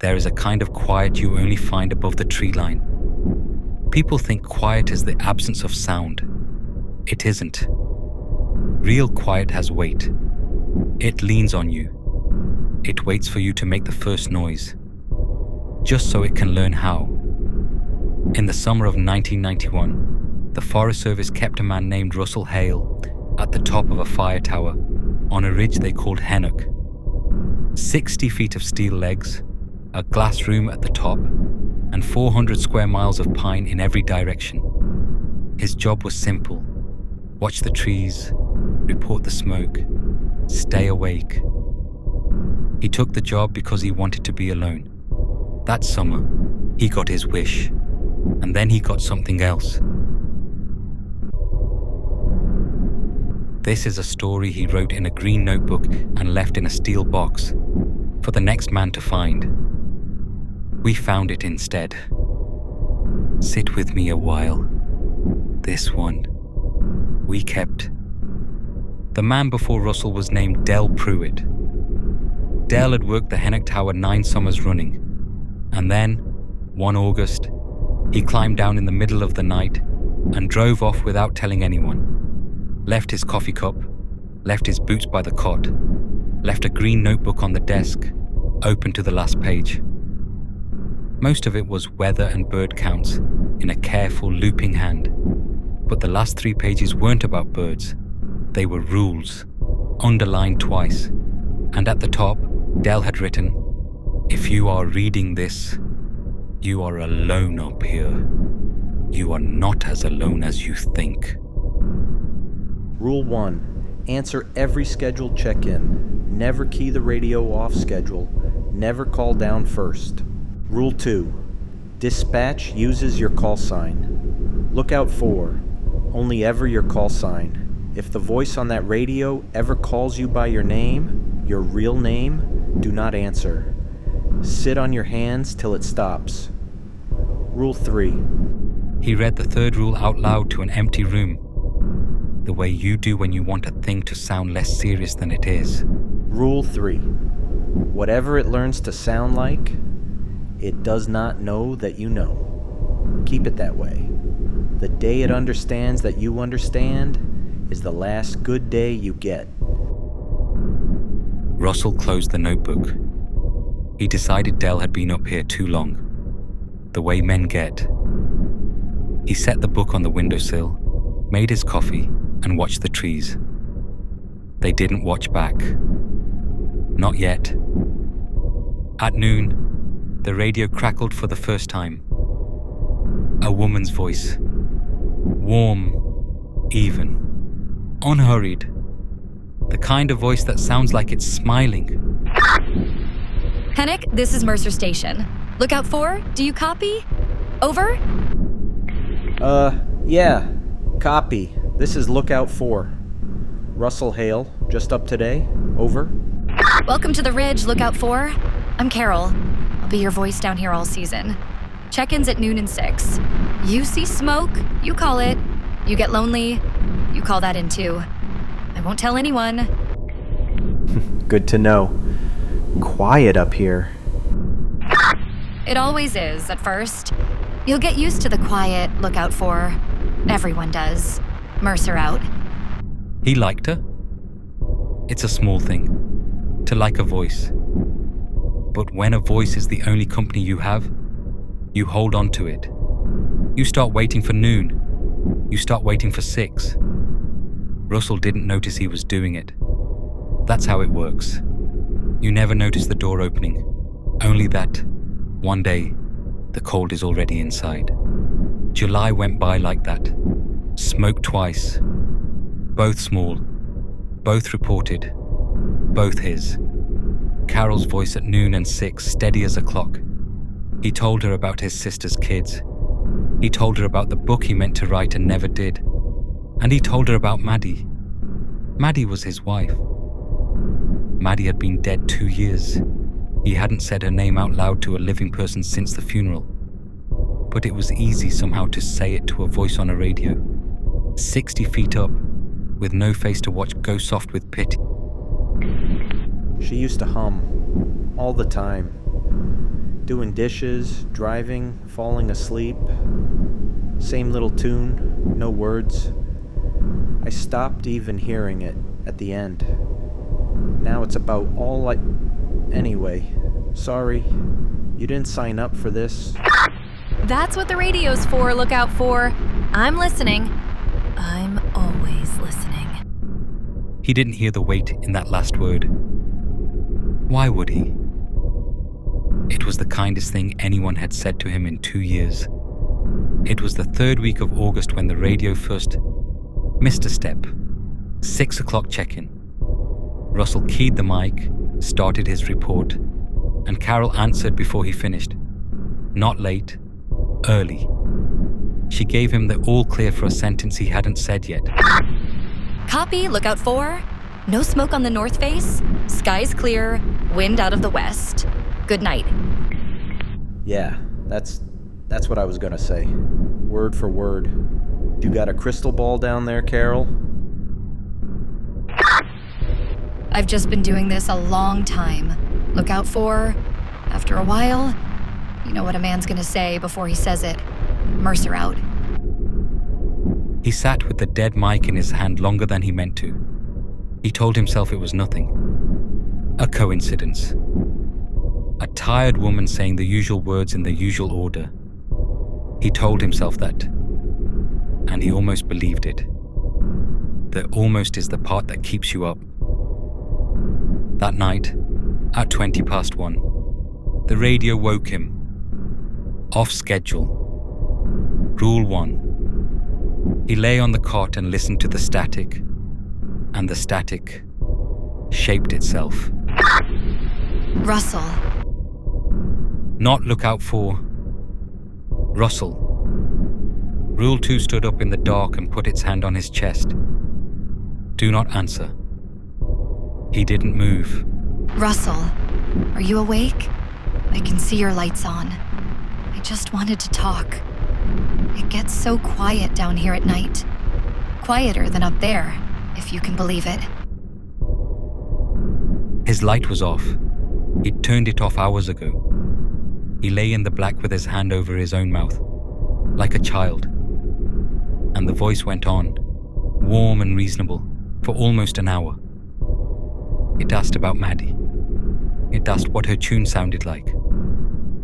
There is a kind of quiet you only find above the tree line. People think quiet is the absence of sound. It isn't. Real quiet has weight. It leans on you. It waits for you to make the first noise, just so it can learn how. In the summer of 1991, the Forest Service kept a man named Russell Hale at the top of a fire tower on a ridge they called Hennock. 60 feet of steel legs, a glass room at the top, and 400 square miles of pine in every direction. His job was simple: watch the trees, report the smoke, stay awake. He took the job because he wanted to be alone. That summer, he got his wish, and then he got something else. This is a story he wrote in a green notebook and left in a steel box for the next man to find. We found it instead. Sit with me a while. This one we kept. The man before Russell was named Del Pruitt. Del had worked the Hennock Tower 9 summers running, and then, one August, he climbed down in the middle of the night and drove off without telling anyone. Left his coffee cup, left his boots by the cot, left a green notebook on the desk, open to the last page. Most of it was weather and bird counts in a careful, looping hand. But the last 3 pages weren't about birds. They were rules, underlined twice. And at the top, Del had written, "If you are reading this, you are alone up here. You are not as alone as you think." Rule 1. Answer every scheduled check-in. Never key the radio off schedule. Never call down first. Rule 2. Dispatch uses your call sign. Lookout 4. Only ever your call sign. If the voice on that radio ever calls you by your name, your real name, do not answer. Sit on your hands till it stops. Rule 3. He read the third rule out loud to an empty room, the way you do when you want a thing to sound less serious than it is. Rule 3. Whatever it learns to sound like, it does not know that you know. Keep it that way. The day it understands that you understand is the last good day you get. Russell closed the notebook. He decided Del had been up here too long, the way men get. He set the book on the windowsill, made his coffee, and watched the trees. They didn't watch back. Not yet. At noon, the radio crackled for the first time. A woman's voice. Warm, even, unhurried. The kind of voice that sounds like it's smiling. Hennock, this is Mercer Station. Lookout 4, do you copy? Over? Yeah. Copy. This is Lookout 4. Russell Hale, just up today. Over. Welcome to the Ridge, Lookout 4. I'm Carol. I'll be your voice down here all season. Check-ins at noon and 6. You see smoke, you call it. You get lonely, you call that in too. I won't tell anyone. Good to know. Quiet up here. It always is, at first. You'll get used to the quiet, Lookout 4. Everyone does. Mercer out. He liked her. It's a small thing, to like a voice. But when a voice is the only company you have, you hold on to it. You start waiting for noon. You start waiting for 6. Russell didn't notice he was doing it. That's how it works. You never notice the door opening, only that, one day, the cold is already inside. July went by like that. Smoke twice. Both small. Both reported. Both his. Carol's voice at noon and 6, steady as a clock. He told her about his sister's kids. He told her about the book he meant to write and never did. And he told her about Maddie. Maddie was his wife. Maddie had been dead 2 years. He hadn't said her name out loud to a living person since the funeral. But it was easy somehow to say it to a voice on a radio. 60 feet up, with no face to watch go soft with pity. She used to hum all the time. Doing dishes, driving, falling asleep. Same little tune, no words. I stopped even hearing it at the end. Now it's about all I... Anyway, sorry. You didn't sign up for this. That's what the radio's for, look out for. I'm listening. I'm always listening. He didn't hear the weight in that last word. Why would he? It was the kindest thing anyone had said to him in 2 years. It was the 3rd week of August when the radio first missed a step. 6 o'clock check-in. Russell keyed the mic, started his report, and Carol answered before he finished. Not late, early. She gave him the all clear for a sentence he hadn't said yet. Copy, lookout 4. No smoke on the north face. Skies clear. Wind out of the west. Good night. Yeah, that's what I was gonna say. Word for word. You got a crystal ball down there, Carol? I've just been doing this a long time. Lookout 4. After a while, you know what a man's gonna say before he says it. Mercer out. He sat with the dead mic in his hand longer than he meant to. He told himself it was nothing. A coincidence. A tired woman saying the usual words in the usual order. He told himself that. And he almost believed it. The almost is the part that keeps you up. That night, at 1:20, the radio woke him. Off schedule. Rule 1. He lay on the cot and listened to the static, and the static shaped itself. Russell. Not lookout 4. Russell. Rule 2 stood up in the dark and put its hand on his chest. Do not answer. He didn't move. Russell, are you awake? I can see your lights on. I just wanted to talk. It gets so quiet down here at night. Quieter than up there, if you can believe it. His light was off. He'd turned it off hours ago. He lay in the black with his hand over his own mouth, like a child. And the voice went on, warm and reasonable, for almost an hour. It asked about Maddie. It asked what her tune sounded like.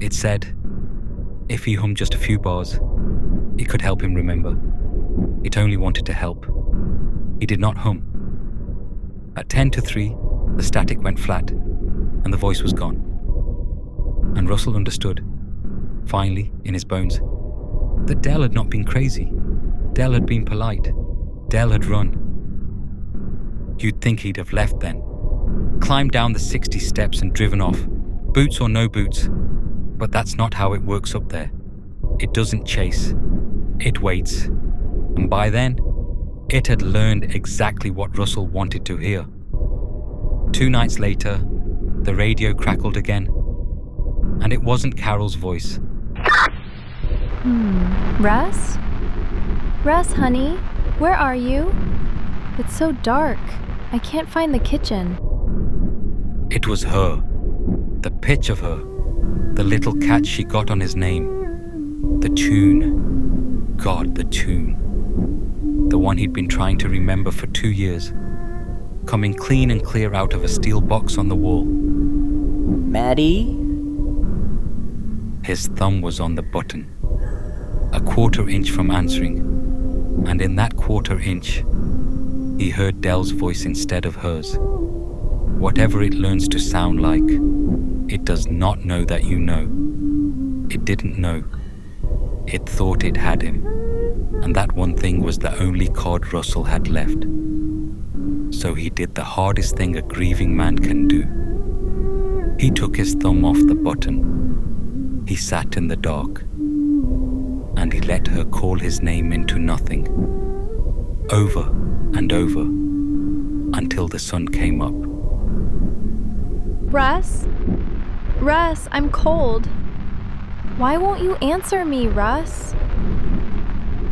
It said, if he hummed just a few bars, it could help him remember. It only wanted to help. He did not hum. At 2:50, the static went flat, and the voice was gone. And Russell understood, finally, in his bones, that Dell had not been crazy. Dell had been polite. Dell had run. You'd think he'd have left then. Climbed down the 60 steps and driven off, boots or no boots. But that's not how it works up there. It doesn't chase. It waits. And by then, it had learned exactly what Russell wanted to hear. 2 nights later, the radio crackled again. And it wasn't Carol's voice. Russ? Russ, honey, where are you? It's so dark. I can't find the kitchen. It was her. The pitch of her. The little catch she got on his name. The tune. God, the tune. The one he'd been trying to remember for 2 years. Coming clean and clear out of a steel box on the wall. Maddie? His thumb was on the button. A 1/4 inch from answering. And in that 1/4 inch, he heard Dell's voice instead of hers. Whatever it learns to sound like, it does not know that you know. It didn't know. It thought it had him. And that one thing was the only card Russell had left. So he did the hardest thing a grieving man can do. He took his thumb off the button. He sat in the dark. And he let her call his name into nothing. Over and over. Until the sun came up. Russ? Russ, I'm cold. Why won't you answer me, Russ?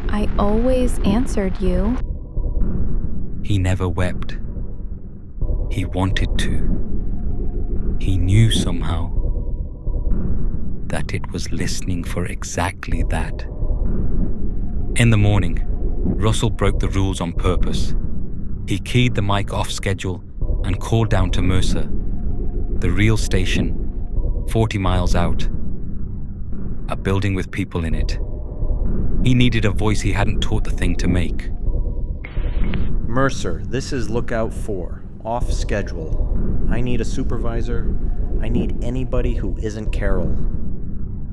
I always answered you. He never wept. He wanted to. He knew somehow. that it was listening for exactly that. In the morning, Russell broke the rules on purpose. He keyed the mic off schedule and called down to Mercer, the real station, 40 miles out. A building with people in it. He needed a voice he hadn't taught the thing to make. Mercer, this is Lookout 4, off schedule. I need a supervisor. I need anybody who isn't Carol.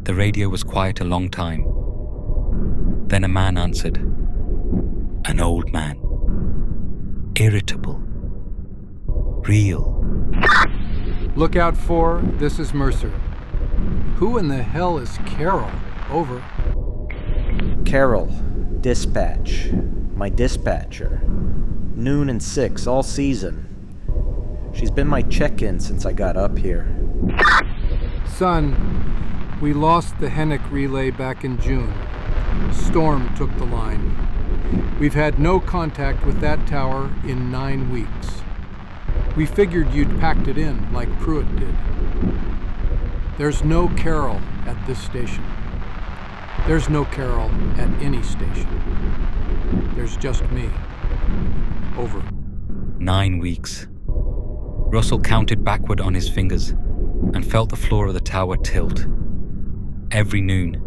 The radio was quiet a long time. Then a man answered. An old man. Irritable. Real. Lookout 4, this is Mercer. Who in the hell is Carol? Over. Carol, dispatch. My dispatcher. Noon and 6 all season. She's been my check-in since I got up here. Son, we lost the Hennock relay back in June. Storm took the line. We've had no contact with that tower in 9 weeks. We figured you'd packed it in like Pruitt did. There's no Carol at this station. There's no Carol at any station. There's just me. Over. 9 weeks. Russell counted backward on his fingers and felt the floor of the tower tilt. Every noon,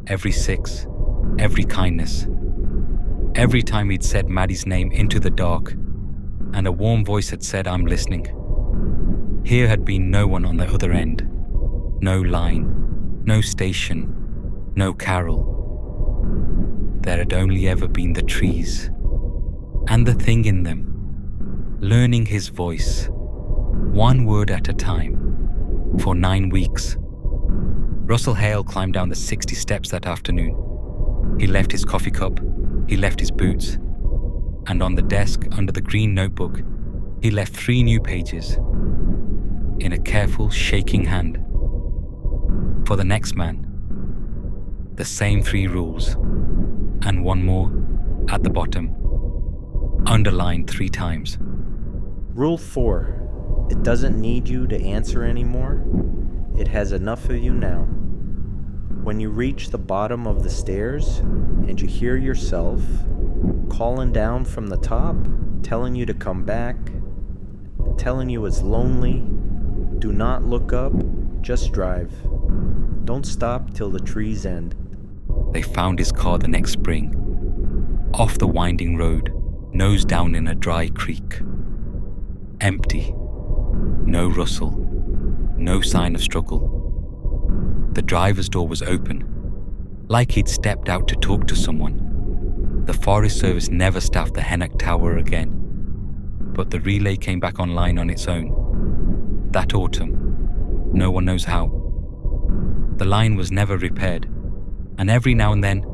every 6, every kindness. Every time he'd said Maddie's name into the dark, and a warm voice had said, I'm listening. Here had been no one on the other end. No line, no station, no Carol. There had only ever been the trees, and the thing in them, learning his voice, one word at a time, for 9 weeks. Russell Hale climbed down the 60 steps that afternoon. He left his coffee cup, he left his boots, and on the desk under the green notebook, he left 3 new pages, in a careful, shaking hand. For the next man, the same 3 rules, and one more at the bottom, underlined 3 times. Rule 4. It doesn't need you to answer anymore. It has enough of you now. When you reach the bottom of the stairs and you hear yourself calling down from the top, telling you to come back, telling you it's lonely, do not look up, just drive. Don't stop till the trees end. They found his car the next spring, off the winding road, nose down in a dry creek. Empty. No Russell. No sign of struggle. The driver's door was open, like he'd stepped out to talk to someone. The Forest Service never staffed the Hennock Tower again, but the relay came back online on its own. That autumn, no one knows how. The line was never repaired, and every now and then,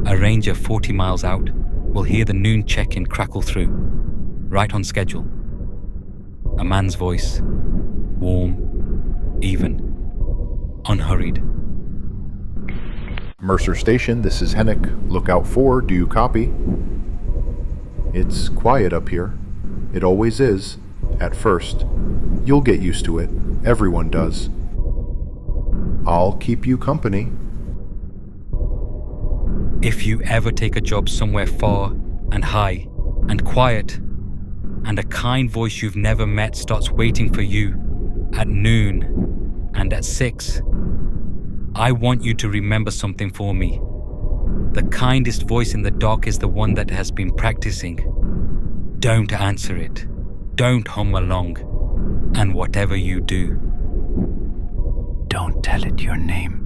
a ranger 40 miles out will hear the noon check-in crackle through, right on schedule. A man's voice, warm, even, unhurried. Mercer Station, this is Hennock. Lookout 4, do you copy? It's quiet up here. It always is, at first. You'll get used to it. Everyone does. I'll keep you company. If you ever take a job somewhere far and high and quiet, and a kind voice you've never met starts waiting for you at noon and at 6, I want you to remember something for me. The kindest voice in the dark is the one that has been practicing. Don't answer it. Don't hum along. And whatever you do, don't tell it your name.